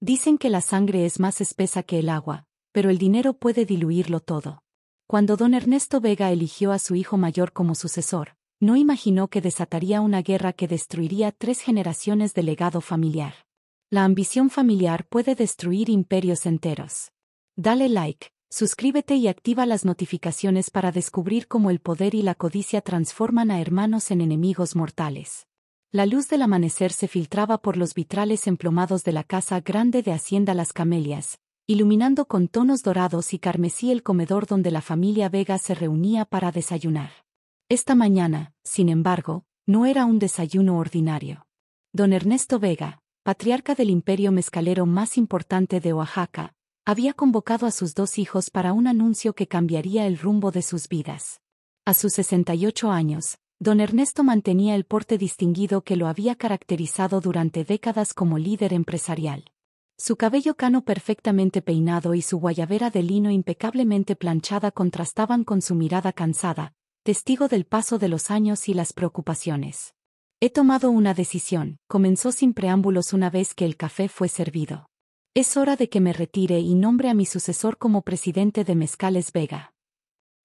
Dicen que la sangre es más espesa que el agua, pero el dinero puede diluirlo todo. Cuando don Ernesto Vega eligió a su hijo mayor como sucesor, no imaginó que desataría una guerra que destruiría 3 generaciones de legado familiar. La ambición familiar puede destruir imperios enteros. Dale like, suscríbete y activa las notificaciones para descubrir cómo el poder y la codicia transforman a hermanos en enemigos mortales. La luz del amanecer se filtraba por los vitrales emplomados de la casa grande de Hacienda Las Camelias, iluminando con tonos dorados y carmesí el comedor donde la familia Vega se reunía para desayunar. Esta mañana, sin embargo, no era un desayuno ordinario. Don Ernesto Vega, patriarca del imperio mezcalero más importante de Oaxaca, había convocado a sus 2 hijos para un anuncio que cambiaría el rumbo de sus vidas. A sus 68 años, don Ernesto mantenía el porte distinguido que lo había caracterizado durante décadas como líder empresarial. Su cabello cano perfectamente peinado y su guayabera de lino impecablemente planchada contrastaban con su mirada cansada, testigo del paso de los años y las preocupaciones. He tomado una decisión, comenzó sin preámbulos una vez que el café fue servido. Es hora de que me retire y nombre a mi sucesor como presidente de Mezcales Vega.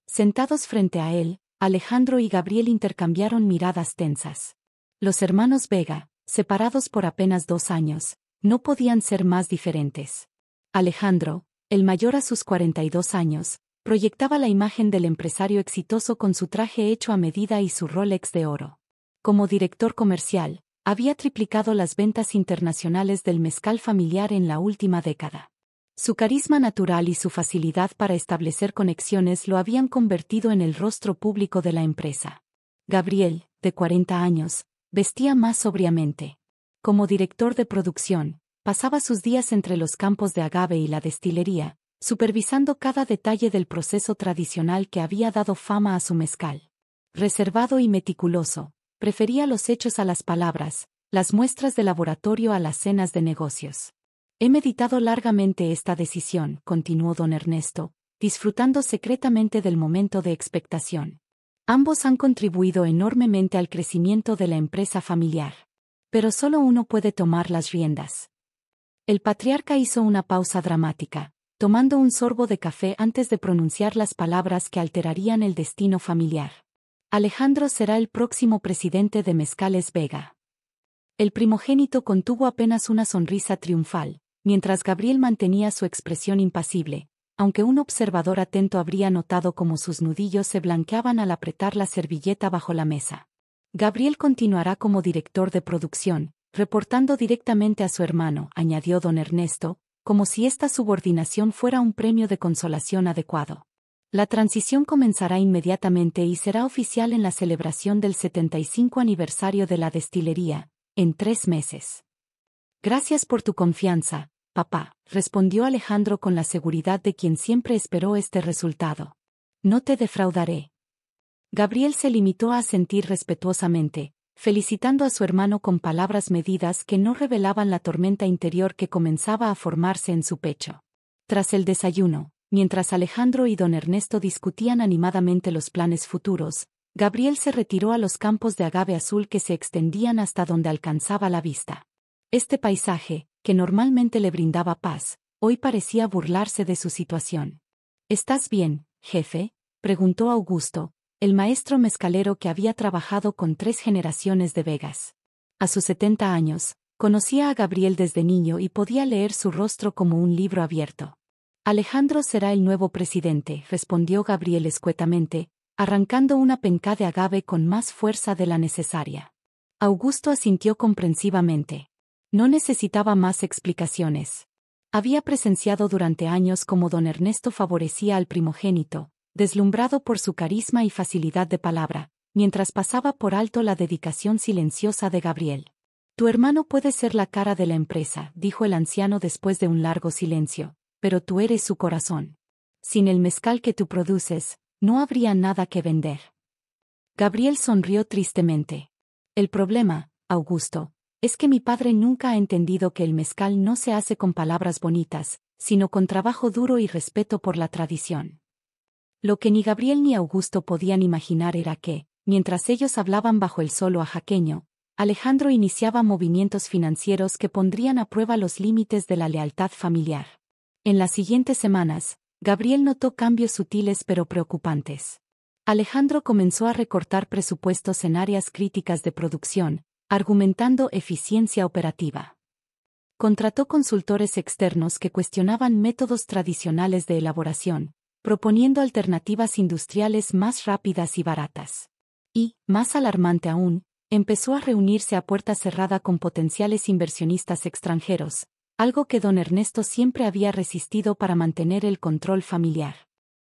Sentados frente a él, Alejandro y Gabriel intercambiaron miradas tensas. Los hermanos Vega, separados por apenas 2 años, no podían ser más diferentes. Alejandro, el mayor a sus 42 años, proyectaba la imagen del empresario exitoso con su traje hecho a medida y su Rolex de oro. Como director comercial, había triplicado las ventas internacionales del mezcal familiar en la última década. Su carisma natural y su facilidad para establecer conexiones lo habían convertido en el rostro público de la empresa. Gabriel, de 40 años, vestía más sobriamente. Como director de producción, pasaba sus días entre los campos de agave y la destilería, supervisando cada detalle del proceso tradicional que había dado fama a su mezcal. Reservado y meticuloso, prefería los hechos a las palabras, las muestras de laboratorio a las cenas de negocios. He meditado largamente esta decisión, continuó don Ernesto, disfrutando secretamente del momento de expectación. Ambos han contribuido enormemente al crecimiento de la empresa familiar. Pero solo uno puede tomar las riendas. El patriarca hizo una pausa dramática, tomando un sorbo de café antes de pronunciar las palabras que alterarían el destino familiar. Alejandro será el próximo presidente de Mezcales Vega. El primogénito contuvo apenas una sonrisa triunfal, mientras Gabriel mantenía su expresión impasible, aunque un observador atento habría notado cómo sus nudillos se blanqueaban al apretar la servilleta bajo la mesa. Gabriel continuará como director de producción, reportando directamente a su hermano, añadió don Ernesto, como si esta subordinación fuera un premio de consolación adecuado. La transición comenzará inmediatamente y será oficial en la celebración del 75 aniversario de la destilería, en 3 meses. Gracias por tu confianza, papá, respondió Alejandro con la seguridad de quien siempre esperó este resultado. No te defraudaré. Gabriel se limitó a asentir respetuosamente, felicitando a su hermano con palabras medidas que no revelaban la tormenta interior que comenzaba a formarse en su pecho. Tras el desayuno, mientras Alejandro y don Ernesto discutían animadamente los planes futuros, Gabriel se retiró a los campos de agave azul que se extendían hasta donde alcanzaba la vista. Este paisaje, que normalmente le brindaba paz, hoy parecía burlarse de su situación. ¿Estás bien, jefe?, preguntó Augusto, el maestro mezcalero que había trabajado con 3 generaciones de Vegas. A sus 70 años, conocía a Gabriel desde niño y podía leer su rostro como un libro abierto. Alejandro será el nuevo presidente, respondió Gabriel escuetamente, arrancando una penca de agave con más fuerza de la necesaria. Augusto asintió comprensivamente. No necesitaba más explicaciones. Había presenciado durante años cómo don Ernesto favorecía al primogénito, deslumbrado por su carisma y facilidad de palabra, mientras pasaba por alto la dedicación silenciosa de Gabriel. Tu hermano puede ser la cara de la empresa, dijo el anciano después de un largo silencio, pero tú eres su corazón. Sin el mezcal que tú produces, no habría nada que vender. Gabriel sonrió tristemente. El problema, Augusto, es que mi padre nunca ha entendido que el mezcal no se hace con palabras bonitas, sino con trabajo duro y respeto por la tradición. Lo que ni Gabriel ni Augusto podían imaginar era que, mientras ellos hablaban bajo el sol oaxaqueño, Alejandro iniciaba movimientos financieros que pondrían a prueba los límites de la lealtad familiar. En las siguientes semanas, Gabriel notó cambios sutiles pero preocupantes. Alejandro comenzó a recortar presupuestos en áreas críticas de producción, argumentando eficiencia operativa. Contrató consultores externos que cuestionaban métodos tradicionales de elaboración, proponiendo alternativas industriales más rápidas y baratas. Y, más alarmante aún, empezó a reunirse a puerta cerrada con potenciales inversionistas extranjeros, algo que don Ernesto siempre había resistido para mantener el control familiar.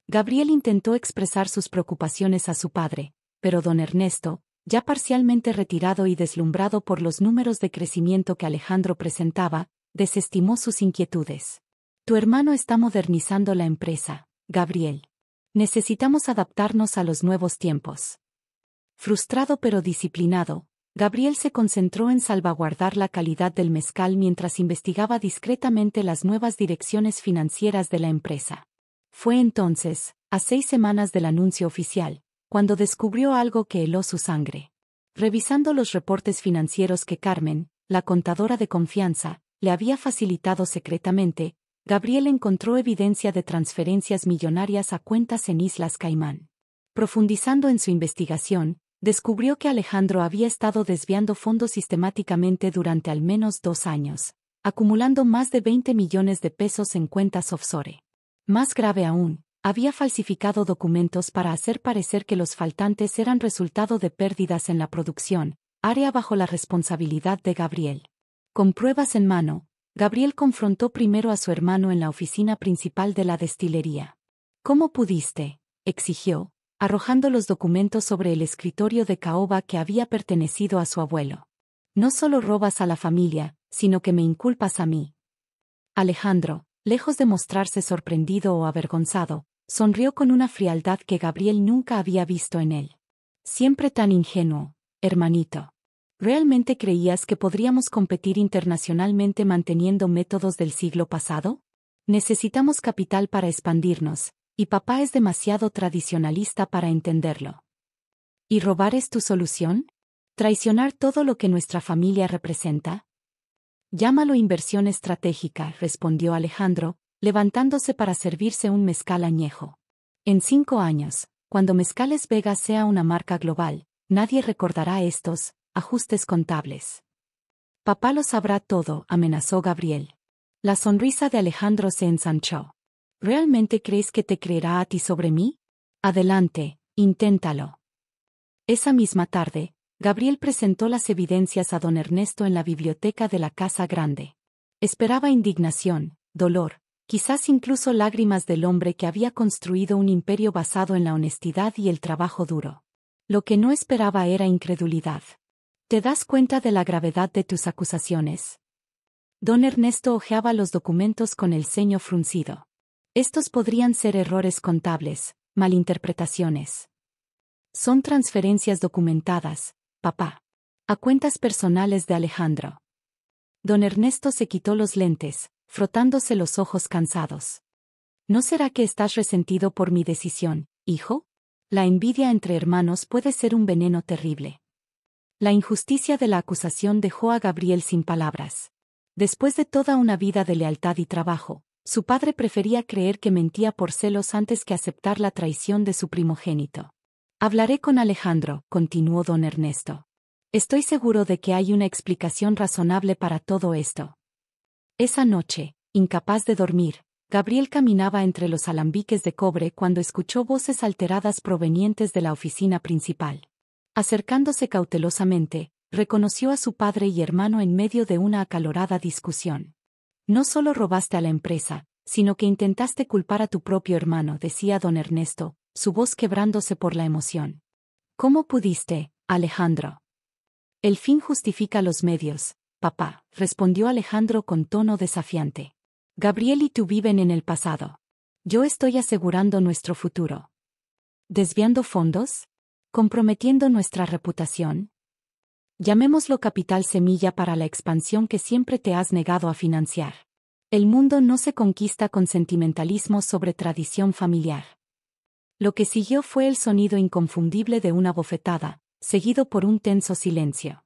Gabriel intentó expresar sus preocupaciones a su padre, pero don Ernesto, ya parcialmente retirado y deslumbrado por los números de crecimiento que Alejandro presentaba, desestimó sus inquietudes. Tu hermano está modernizando la empresa, Gabriel. Necesitamos adaptarnos a los nuevos tiempos. Frustrado pero disciplinado, Gabriel se concentró en salvaguardar la calidad del mezcal mientras investigaba discretamente las nuevas direcciones financieras de la empresa. Fue entonces, a 6 semanas del anuncio oficial, cuando descubrió algo que heló su sangre. Revisando los reportes financieros que Carmen, la contadora de confianza, le había facilitado secretamente, Gabriel encontró evidencia de transferencias millonarias a cuentas en Islas Caimán. Profundizando en su investigación, descubrió que Alejandro había estado desviando fondos sistemáticamente durante al menos 2 años, acumulando más de 20 millones de pesos en cuentas offshore. Más grave aún, había falsificado documentos para hacer parecer que los faltantes eran resultado de pérdidas en la producción, área bajo la responsabilidad de Gabriel. Con pruebas en mano, Gabriel confrontó primero a su hermano en la oficina principal de la destilería. ¿Cómo pudiste?, exigió, arrojando los documentos sobre el escritorio de caoba que había pertenecido a su abuelo. No solo robas a la familia, sino que me inculpas a mí. Alejandro, lejos de mostrarse sorprendido o avergonzado, sonrió con una frialdad que Gabriel nunca había visto en él. Siempre tan ingenuo, hermanito. ¿Realmente creías que podríamos competir internacionalmente manteniendo métodos del siglo pasado? Necesitamos capital para expandirnos, y papá es demasiado tradicionalista para entenderlo. ¿Y robar es tu solución? ¿Traicionar todo lo que nuestra familia representa? Llámalo inversión estratégica, respondió Alejandro, levantándose para servirse un mezcal añejo. En 5 años, cuando Mezcales Vega sea una marca global, nadie recordará estos ajustes contables. Papá lo sabrá todo, amenazó Gabriel. La sonrisa de Alejandro se ensanchó. ¿Realmente crees que te creerá a ti sobre mí? Adelante, inténtalo. Esa misma tarde, Gabriel presentó las evidencias a don Ernesto en la biblioteca de la Casa Grande. Esperaba indignación, dolor, quizás incluso lágrimas del hombre que había construido un imperio basado en la honestidad y el trabajo duro. Lo que no esperaba era incredulidad. ¿Te das cuenta de la gravedad de tus acusaciones? Don Ernesto hojeaba los documentos con el ceño fruncido. Estos podrían ser errores contables, malinterpretaciones. Son transferencias documentadas, papá. A cuentas personales de Alejandro. Don Ernesto se quitó los lentes, frotándose los ojos cansados. ¿No será que estás resentido por mi decisión, hijo? La envidia entre hermanos puede ser un veneno terrible. La injusticia de la acusación dejó a Gabriel sin palabras. Después de toda una vida de lealtad y trabajo, su padre prefería creer que mentía por celos antes que aceptar la traición de su primogénito. Hablaré con Alejandro, continuó don Ernesto. Estoy seguro de que hay una explicación razonable para todo esto. Esa noche, incapaz de dormir, Gabriel caminaba entre los alambiques de cobre cuando escuchó voces alteradas provenientes de la oficina principal. Acercándose cautelosamente, reconoció a su padre y hermano en medio de una acalorada discusión. No solo robaste a la empresa, sino que intentaste culpar a tu propio hermano, decía don Ernesto, su voz quebrándose por la emoción. ¿Cómo pudiste, Alejandro? El fin justifica los medios, papá, respondió Alejandro con tono desafiante. Gabriel y tú viven en el pasado. Yo estoy asegurando nuestro futuro. ¿Desviando fondos? ¿Comprometiendo nuestra reputación? Llamémoslo capital semilla para la expansión que siempre te has negado a financiar. El mundo no se conquista con sentimentalismo sobre tradición familiar. Lo que siguió fue el sonido inconfundible de una bofetada, seguido por un tenso silencio.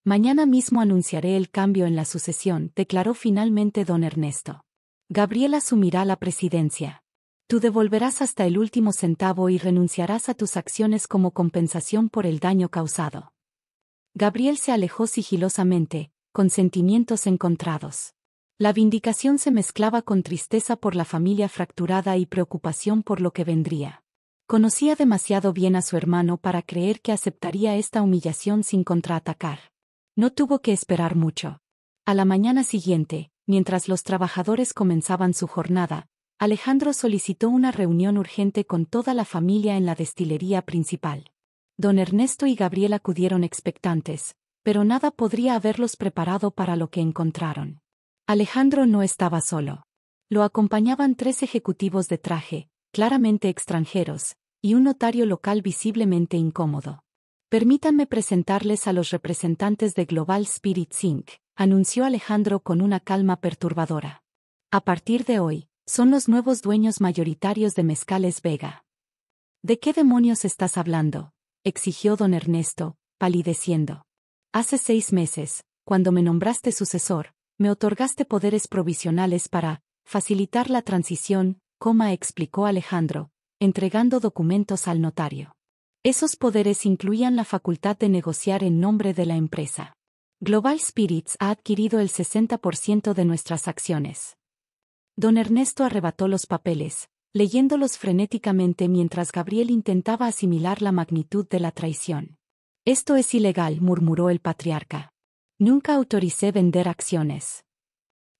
Mañana mismo anunciaré el cambio en la sucesión, declaró finalmente don Ernesto. Gabriel asumirá la presidencia. Tú devolverás hasta el último centavo y renunciarás a tus acciones como compensación por el daño causado. Gabriel se alejó sigilosamente, con sentimientos encontrados. La vindicación se mezclaba con tristeza por la familia fracturada y preocupación por lo que vendría. Conocía demasiado bien a su hermano para creer que aceptaría esta humillación sin contraatacar. No tuvo que esperar mucho. A la mañana siguiente, mientras los trabajadores comenzaban su jornada, Alejandro solicitó una reunión urgente con toda la familia en la destilería principal. Don Ernesto y Gabriel acudieron expectantes, pero nada podría haberlos preparado para lo que encontraron. Alejandro no estaba solo. Lo acompañaban 3 ejecutivos de traje, claramente extranjeros, y un notario local visiblemente incómodo. Permítanme presentarles a los representantes de Global Spirits Inc., anunció Alejandro con una calma perturbadora. A partir de hoy, son los nuevos dueños mayoritarios de Mezcales Vega. ¿De qué demonios estás hablando?, exigió don Ernesto, palideciendo. Hace 6 meses, cuando me nombraste sucesor, me otorgaste poderes provisionales para facilitar la transición, explicó Alejandro, entregando documentos al notario. Esos poderes incluían la facultad de negociar en nombre de la empresa. Global Spirits ha adquirido el 60% de nuestras acciones. Don Ernesto arrebató los papeles, leyéndolos frenéticamente mientras Gabriel intentaba asimilar la magnitud de la traición. Esto es ilegal, murmuró el patriarca. Nunca autoricé vender acciones.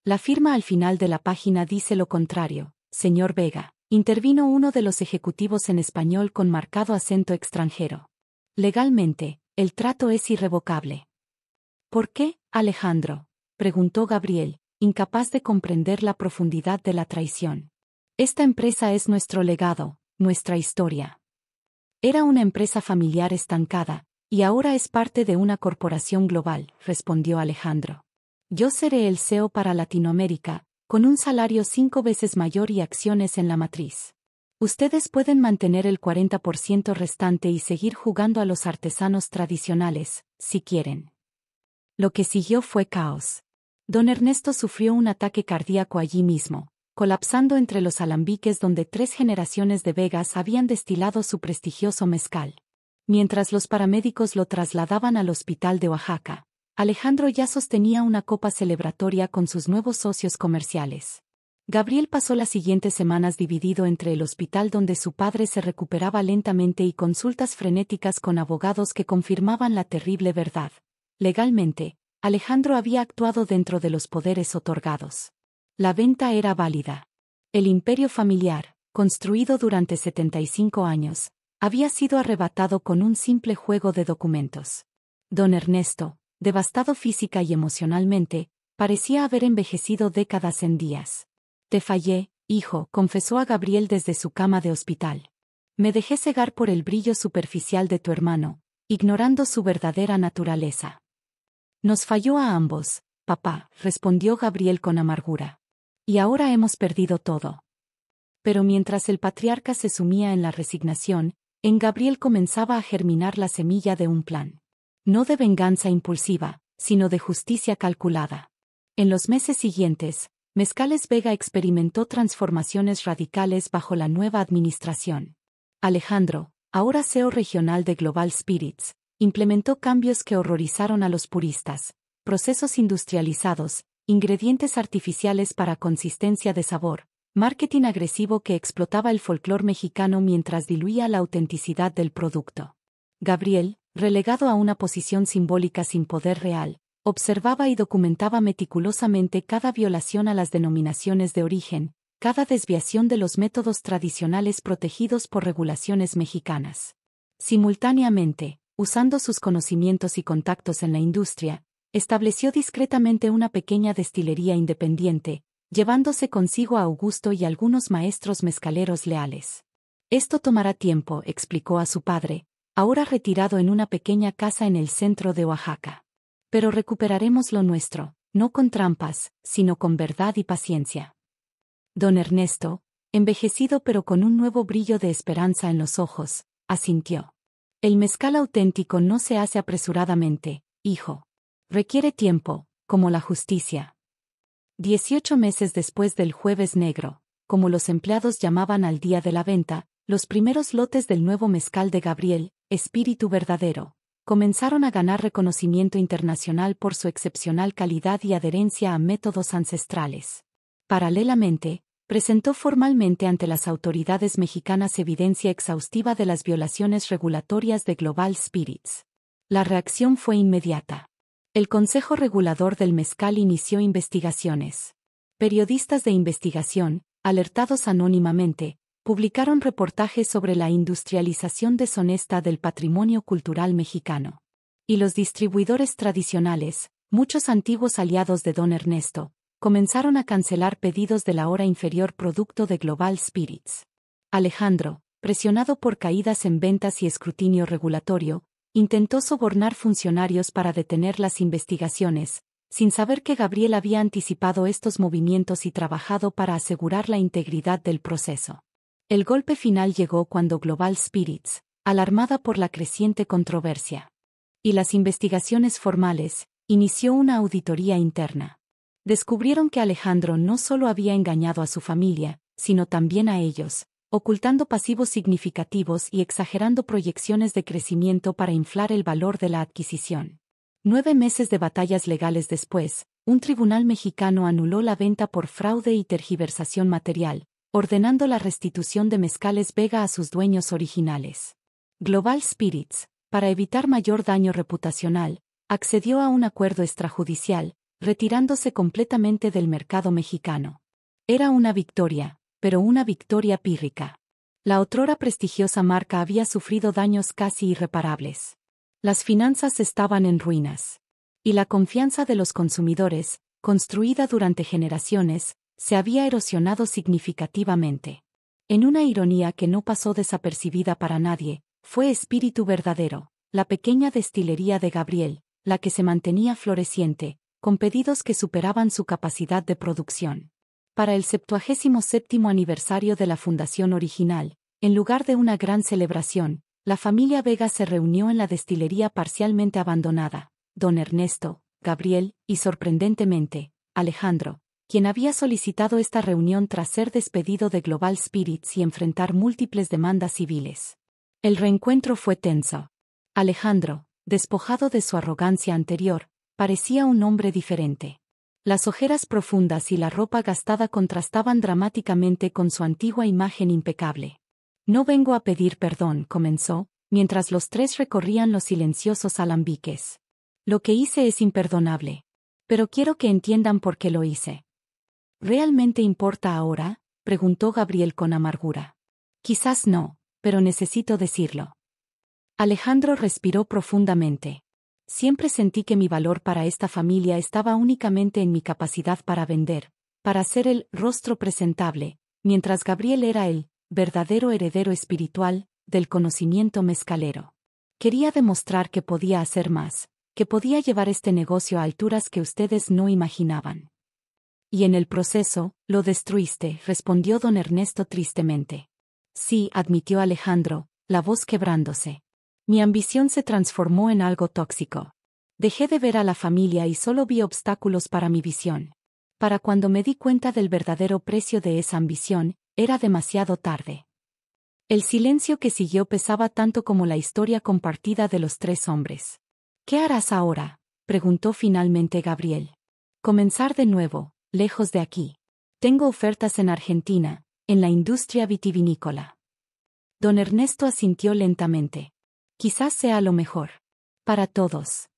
La firma al final de la página dice lo contrario, señor Vega, intervino uno de los ejecutivos en español con marcado acento extranjero. Legalmente, el trato es irrevocable. ¿Por qué, Alejandro?, preguntó Gabriel, incapaz de comprender la profundidad de la traición. Esta empresa es nuestro legado, nuestra historia. Era una empresa familiar estancada, y ahora es parte de una corporación global, respondió Alejandro. Yo seré el CEO para Latinoamérica, con un salario 5 veces mayor y acciones en la matriz. Ustedes pueden mantener el 40% restante y seguir jugando a los artesanos tradicionales, si quieren. Lo que siguió fue caos. Don Ernesto sufrió un ataque cardíaco allí mismo, colapsando entre los alambiques donde 3 generaciones de Vegas habían destilado su prestigioso mezcal. Mientras los paramédicos lo trasladaban al hospital de Oaxaca, Alejandro ya sostenía una copa celebratoria con sus nuevos socios comerciales. Gabriel pasó las siguientes semanas dividido entre el hospital donde su padre se recuperaba lentamente y consultas frenéticas con abogados que confirmaban la terrible verdad. Legalmente, Alejandro había actuado dentro de los poderes otorgados. La venta era válida. El imperio familiar, construido durante 75 años, había sido arrebatado con un simple juego de documentos. Don Ernesto, devastado física y emocionalmente, parecía haber envejecido décadas en días. Te fallé, hijo, confesó a Gabriel desde su cama de hospital. Me dejé cegar por el brillo superficial de tu hermano, ignorando su verdadera naturaleza. Nos falló a ambos, papá, respondió Gabriel con amargura. Y ahora hemos perdido todo. Pero mientras el patriarca se sumía en la resignación, en Gabriel comenzaba a germinar la semilla de un plan. No de venganza impulsiva, sino de justicia calculada. En los meses siguientes, Mezcales Vega experimentó transformaciones radicales bajo la nueva administración. Alejandro, ahora CEO regional de Global Spirits, implementó cambios que horrorizaron a los puristas: procesos industrializados, ingredientes artificiales para consistencia de sabor, marketing agresivo que explotaba el folclore mexicano mientras diluía la autenticidad del producto. Gabriel, relegado a una posición simbólica sin poder real, observaba y documentaba meticulosamente cada violación a las denominaciones de origen, cada desviación de los métodos tradicionales protegidos por regulaciones mexicanas. Simultáneamente, usando sus conocimientos y contactos en la industria, estableció discretamente una pequeña destilería independiente, llevándose consigo a Augusto y algunos maestros mezcaleros leales. Esto tomará tiempo, explicó a su padre, ahora retirado en una pequeña casa en el centro de Oaxaca. Pero recuperaremos lo nuestro, no con trampas, sino con verdad y paciencia. Don Ernesto, envejecido pero con un nuevo brillo de esperanza en los ojos, asintió. El mezcal auténtico no se hace apresuradamente, hijo. Requiere tiempo, como la justicia. 18 meses después del Jueves Negro, como los empleados llamaban al día de la venta, los primeros lotes del nuevo mezcal de Gabriel, Espíritu Verdadero, comenzaron a ganar reconocimiento internacional por su excepcional calidad y adherencia a métodos ancestrales. Paralelamente, presentó formalmente ante las autoridades mexicanas evidencia exhaustiva de las violaciones regulatorias de Global Spirits. La reacción fue inmediata. El Consejo Regulador del Mezcal inició investigaciones. Periodistas de investigación, alertados anónimamente, publicaron reportajes sobre la industrialización deshonesta del patrimonio cultural mexicano. Y los distribuidores tradicionales, muchos antiguos aliados de Don Ernesto, comenzaron a cancelar pedidos de la hora inferior producto de Global Spirits. Alejandro, presionado por caídas en ventas y escrutinio regulatorio, intentó sobornar funcionarios para detener las investigaciones, sin saber que Gabriel había anticipado estos movimientos y trabajado para asegurar la integridad del proceso. El golpe final llegó cuando Global Spirits, alarmada por la creciente controversia y las investigaciones formales, inició una auditoría interna. Descubrieron que Alejandro no solo había engañado a su familia, sino también a ellos, ocultando pasivos significativos y exagerando proyecciones de crecimiento para inflar el valor de la adquisición. 9 meses de batallas legales después, un tribunal mexicano anuló la venta por fraude y tergiversación material, ordenando la restitución de Mezcales Vega a sus dueños originales. Global Spirits, para evitar mayor daño reputacional, accedió a un acuerdo extrajudicial, retirándose completamente del mercado mexicano. Era una victoria, pero una victoria pírrica. La otrora prestigiosa marca había sufrido daños casi irreparables. Las finanzas estaban en ruinas. Y la confianza de los consumidores, construida durante generaciones, se había erosionado significativamente. En una ironía que no pasó desapercibida para nadie, fue Espíritu Verdadero, la pequeña destilería de Gabriel, la que se mantenía floreciente, con pedidos que superaban su capacidad de producción. Para el 77º aniversario de la fundación original, en lugar de una gran celebración, la familia Vega se reunió en la destilería parcialmente abandonada. Don Ernesto, Gabriel, y sorprendentemente, Alejandro, quien había solicitado esta reunión tras ser despedido de Global Spirits y enfrentar múltiples demandas civiles. El reencuentro fue tenso. Alejandro, despojado de su arrogancia anterior, parecía un hombre diferente. Las ojeras profundas y la ropa gastada contrastaban dramáticamente con su antigua imagen impecable. No vengo a pedir perdón, comenzó, mientras los tres recorrían los silenciosos alambiques. Lo que hice es imperdonable. Pero quiero que entiendan por qué lo hice. ¿Realmente importa ahora?, preguntó Gabriel con amargura. Quizás no, pero necesito decirlo. Alejandro respiró profundamente. Siempre sentí que mi valor para esta familia estaba únicamente en mi capacidad para vender, para ser el rostro presentable, mientras Gabriel era el verdadero heredero espiritual del conocimiento mezcalero. Quería demostrar que podía hacer más, que podía llevar este negocio a alturas que ustedes no imaginaban. Y en el proceso, lo destruiste, respondió don Ernesto tristemente. Sí, admitió Alejandro, la voz quebrándose. Mi ambición se transformó en algo tóxico. Dejé de ver a la familia y solo vi obstáculos para mi visión. Para cuando me di cuenta del verdadero precio de esa ambición, era demasiado tarde. El silencio que siguió pesaba tanto como la historia compartida de los tres hombres. ¿Qué harás ahora?, preguntó finalmente Gabriel. Comenzar de nuevo, lejos de aquí. Tengo ofertas en Argentina, en la industria vitivinícola. Don Ernesto asintió lentamente. Quizás sea lo mejor. Para todos.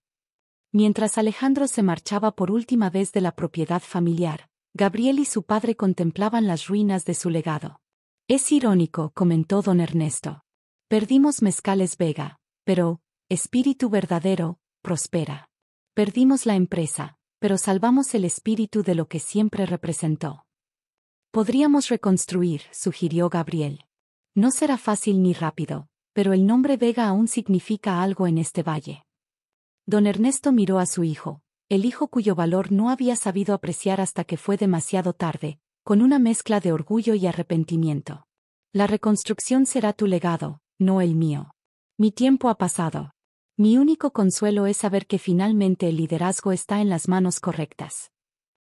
Mientras Alejandro se marchaba por última vez de la propiedad familiar, Gabriel y su padre contemplaban las ruinas de su legado. Es irónico, comentó don Ernesto. Perdimos Mezcales Vega, pero, Espíritu Verdadero, prospera. Perdimos la empresa, pero salvamos el espíritu de lo que siempre representó. Podríamos reconstruir, sugirió Gabriel. No será fácil ni rápido, pero el nombre Vega aún significa algo en este valle. Don Ernesto miró a su hijo, el hijo cuyo valor no había sabido apreciar hasta que fue demasiado tarde, con una mezcla de orgullo y arrepentimiento. La reconstrucción será tu legado, no el mío. Mi tiempo ha pasado. Mi único consuelo es saber que finalmente el liderazgo está en las manos correctas.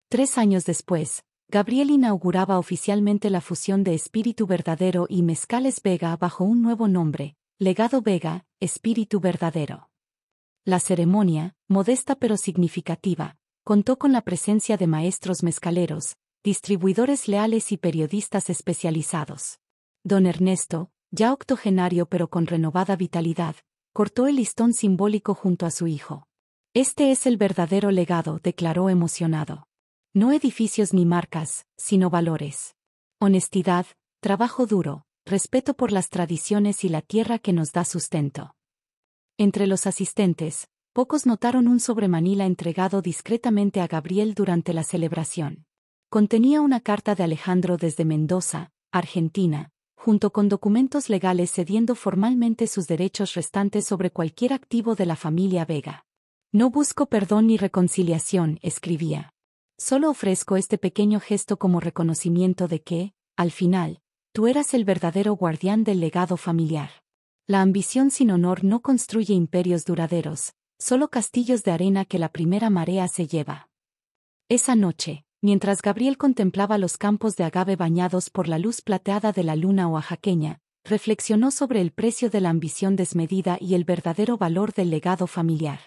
3 años después, Gabriel inauguraba oficialmente la fusión de Espíritu Verdadero y Mezcales Vega bajo un nuevo nombre, Legado Vega, Espíritu Verdadero. La ceremonia, modesta pero significativa, contó con la presencia de maestros mezcaleros, distribuidores leales y periodistas especializados. Don Ernesto, ya octogenario pero con renovada vitalidad, cortó el listón simbólico junto a su hijo. Este es el verdadero legado, declaró emocionado. No edificios ni marcas, sino valores. Honestidad, trabajo duro, respeto por las tradiciones y la tierra que nos da sustento. Entre los asistentes, pocos notaron un sobremanila entregado discretamente a Gabriel durante la celebración. Contenía una carta de Alejandro desde Mendoza, Argentina, junto con documentos legales cediendo formalmente sus derechos restantes sobre cualquier activo de la familia Vega. No busco perdón ni reconciliación, escribía. Solo ofrezco este pequeño gesto como reconocimiento de que, al final, tú eras el verdadero guardián del legado familiar. La ambición sin honor no construye imperios duraderos, solo castillos de arena que la primera marea se lleva. Esa noche, mientras Gabriel contemplaba los campos de agave bañados por la luz plateada de la luna oaxaqueña, reflexionó sobre el precio de la ambición desmedida y el verdadero valor del legado familiar.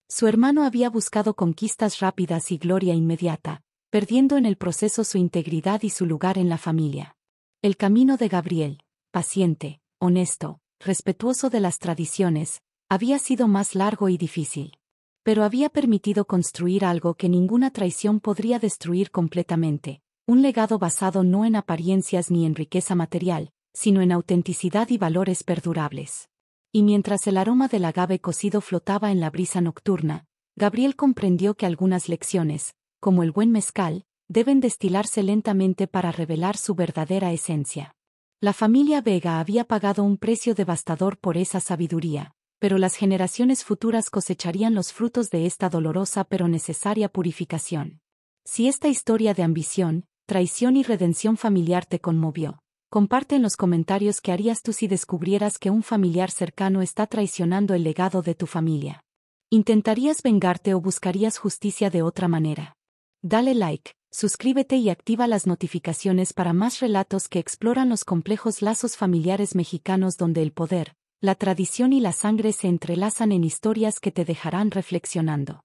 Su hermano había buscado conquistas rápidas y gloria inmediata, perdiendo en el proceso su integridad y su lugar en la familia. El camino de Gabriel, paciente, honesto, respetuoso de las tradiciones, había sido más largo y difícil. Pero había permitido construir algo que ninguna traición podría destruir completamente, un legado basado no en apariencias ni en riqueza material, sino en autenticidad y valores perdurables. Y mientras el aroma del agave cocido flotaba en la brisa nocturna, Gabriel comprendió que algunas lecciones, como el buen mezcal, deben destilarse lentamente para revelar su verdadera esencia. La familia Vega había pagado un precio devastador por esa sabiduría, pero las generaciones futuras cosecharían los frutos de esta dolorosa pero necesaria purificación. Si esta historia de ambición, traición y redención familiar te conmovió, comparte en los comentarios qué harías tú si descubrieras que un familiar cercano está traicionando el legado de tu familia. ¿Intentarías vengarte o buscarías justicia de otra manera? Dale like, suscríbete y activa las notificaciones para más relatos que exploran los complejos lazos familiares mexicanos donde el poder, la tradición y la sangre se entrelazan en historias que te dejarán reflexionando.